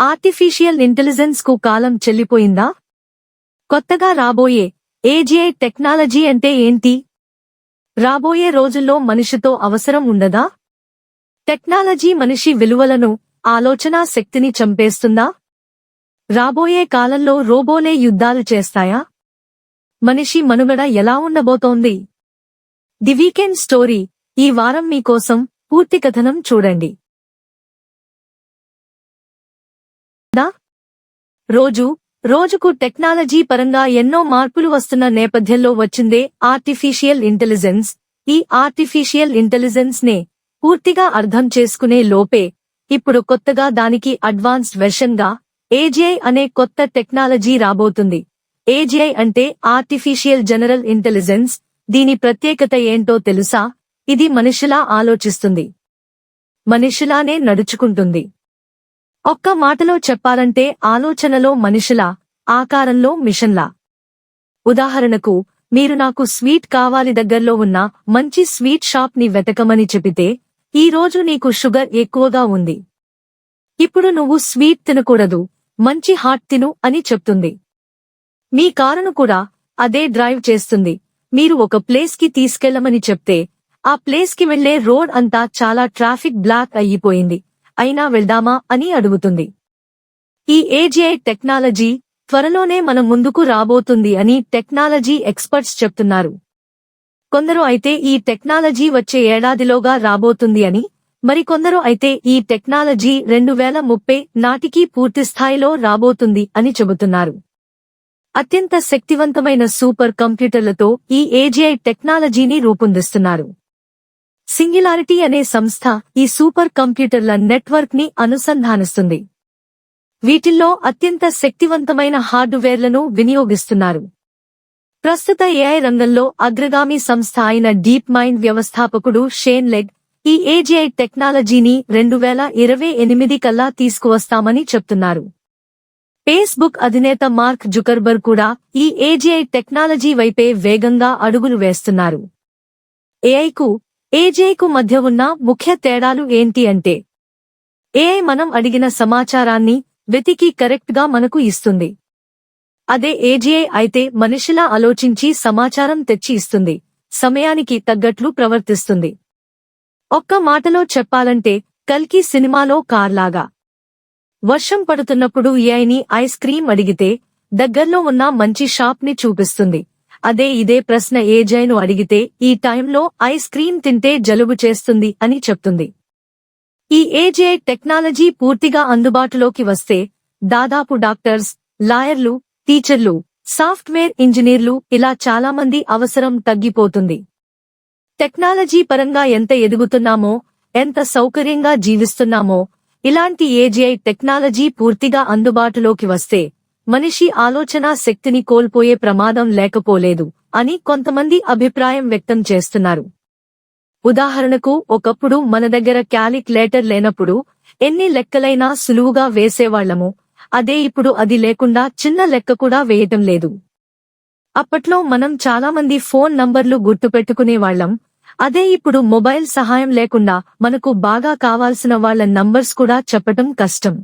Artificial intelligence కు కాలం చెల్లిపోయిందా? కొత్తగా రాబోయే ఏజీఐ టెక్నాలజీ అంటే ఏంటి? రాబోయే రోజుల్లో మనిషితో అవసరం ఉండదా? టెక్నాలజీ మనిషి విలువలను, ఆలోచనా శక్తిని చంపేస్తుందా? రాబోయే కాలంలో రోబోలే యుద్ధాలు చేస్తాయా? మనిషి మనుగడ ఎలా ఉండబోతోంది? ది వీకెండ్ స్టోరీ ఈ వారం మీకోసం పూర్తి కథనం చూడండి. రోజుకు టెక్నాలజీ పరంగా ఎన్నో మార్పులు వస్తున్న నేపథ్యంలో వచ్చిందే ఆర్టిఫిషియల్ ఇంటెలిజెన్స్. ఈ ఆర్టిఫిషియల్ ఇంటెలిజెన్స్ నే పూర్తిగా అర్థం చేసుకునే లోపే ఇప్పుడు కొత్తగా దానికి అడ్వాన్స్డ్ వెర్షన్ గా ఏజీఐ అనే కొత్త టెక్నాలజీ రాబోతుంది. ఏజీఐ అంటే ఆర్టిఫిషియల్ జనరల్ ఇంటెలిజెన్స్. దీని ప్రత్యేకత ఏంటో తెలుసా? ఇది మనిషిలా ఆలోచిస్తుంది, మనిషిలానే నడుచుకుంటుంది. ఒక్క మాటలో చెప్పాలంటే ఆలోచనలో మనిషిలా, ఆకారంలో మిషన్లా. ఉదాహరణకు, మీరు నాకు స్వీట్ కావాలి, దగ్గర్లో ఉన్న మంచి స్వీట్ షాప్ ని వెతకమని చెబితే, ఈ రోజు నీకు షుగర్ ఎక్కువగా ఉంది, ఇప్పుడు నువ్వు స్వీట్ తినకూడదు, మంచి హాట్ తిను అని చెప్తుంది. మీ కారును కూడా అదే డ్రైవ్ చేస్తుంది. మీరు ఒక ప్లేస్ కి తీసుకెళ్లమని చెప్తే, ఆ ప్లేస్ కి వెళ్లే రోడ్ అంతా చాలా ట్రాఫిక్ బ్లాక్ అయ్యిపోయింది, అయినా వెళ్దామా అని అడుగుతుంది. ఈ ఏజీఐ టెక్నాలజీ త్వరలోనే మన ముందుకు రాబోతుంది అని టెక్నాలజీ ఎక్స్పర్ట్స్ చెప్తున్నారు. కొందరు అయితే ఈ టెక్నాలజీ వచ్చే ఏడాదిలోగా రాబోతుంది అని, మరికొందరు అయితే ఈ టెక్నాలజీ 2030 నాటికి పూర్తిస్థాయిలో రాబోతుంది అని చెబుతున్నారు. అత్యంత శక్తివంతమైన సూపర్ కంప్యూటర్లతో ఈ ఏజీఐ టెక్నాలజీని రూపొందిస్తున్నారు. సింగులారిటీ అనే సంస్థ ఈ సూపర్ కంప్యూటర్ల నెట్వర్క్ ని అనుసంధానిస్తుంది. వీటిల్లో అత్యంత శక్తివంతమైన హార్డ్వేర్లను వినియోగిస్తున్నారు. ప్రస్తుత ఏఐ రంగంలో అగ్రగామి సంస్థ అయిన డీప్ మైండ్ వ్యవస్థాపకుడు షేన్ లెగ్ ఈ ఏజీఐ టెక్నాలజీని 2028 కల్లా తీసుకువస్తామని చెప్తున్నారు. ఫేస్బుక్ అధినేత మార్క్ జుకర్బర్గ్ కూడా ఈ ఏజీఐ టెక్నాలజీ వైపే వేగంగా అడుగులు వేస్తున్నారు. ఏజీఐకు మధ్య ఉన్న ముఖ్య తేడాలు ఏంటి అంటే, ఏఐ మనం అడిగిన సమాచారాన్ని వెతికి కరెక్ట్ గా మనకు ఇస్తుంది. అదే ఏజీఐ అయితే మనిషిలా ఆలోచించి సమాచారం తెచ్చి ఇస్తుంది, సమయానికి తగ్గట్లు ప్రవర్తిస్తుంది. ఒక్క మాటలో చెప్పాలంటే కల్కి సినిమాలో కార్లాగా. వర్షం పడుతున్నప్పుడు ఏఐని ఐస్ క్రీం అడిగితే దగ్గర్లో ఉన్న మంచి షాప్ ని చూపిస్తుంది. అదే ఇదే ప్రశ్న ఏజీఐను అడిగితే ఈ టైంలో ఐస్ క్రీం తింటే జలుబు చేస్తుంది అని చెప్తుంది. ఈ ఏజీఐ టెక్నాలజీ పూర్తిగా అందుబాటులోకి వస్తే దాదాపు డాక్టర్స్, లాయర్లు, టీచర్లు, సాఫ్ట్వేర్ ఇంజనీర్లు ఇలా చాలామంది అవసరం తగ్గిపోతుంది. టెక్నాలజీ పరంగా ఎంత ఎదుగుతున్నామో, ఎంత సౌకర్యంగా జీవిస్తున్నామో, ఇలాంటి ఏజీఐ టెక్నాలజీ పూర్తిగా అందుబాటులోకి వస్తే మనిషి ఆలోచనా శక్తిని కోల్పోయే ప్రమాదం లేకపోలేదు అని కొంతమంది అభిప్రాయం వ్యక్తం చేస్తున్నారు. ఉదాహరణకు, ఒకప్పుడు మన దగ్గర క్యాలిక్యులేటర్ లేనప్పుడు ఎన్ని లెక్కలైనా సులువుగా వేసేవాళ్లము, అదే ఇప్పుడు అది లేకుండా చిన్న లెక్క కూడా వేయటం లేదు. అప్పట్లో మనం చాలామంది ఫోన్ నంబర్లు గుర్తుపెట్టుకునేవాళ్లం, అదే ఇప్పుడు మొబైల్ సహాయం లేకుండా మనకు బాగా కావాల్సిన వాళ్ల నంబర్స్ కూడా చెప్పటం కష్టం.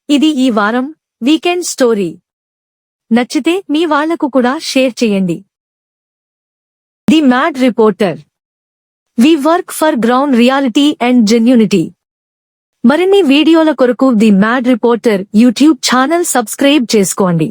ఇది ఈ వారం వీకెండ్ స్టోరీ. నచ్చితే మీ వాళ్లకు కూడా షేర్ చేయండి. The mad reporter. We work for ground reality and genuinity. మరిన్ని వీడియోల కొరకు the mad reporter YouTube channel subscribe చేసుకోండి.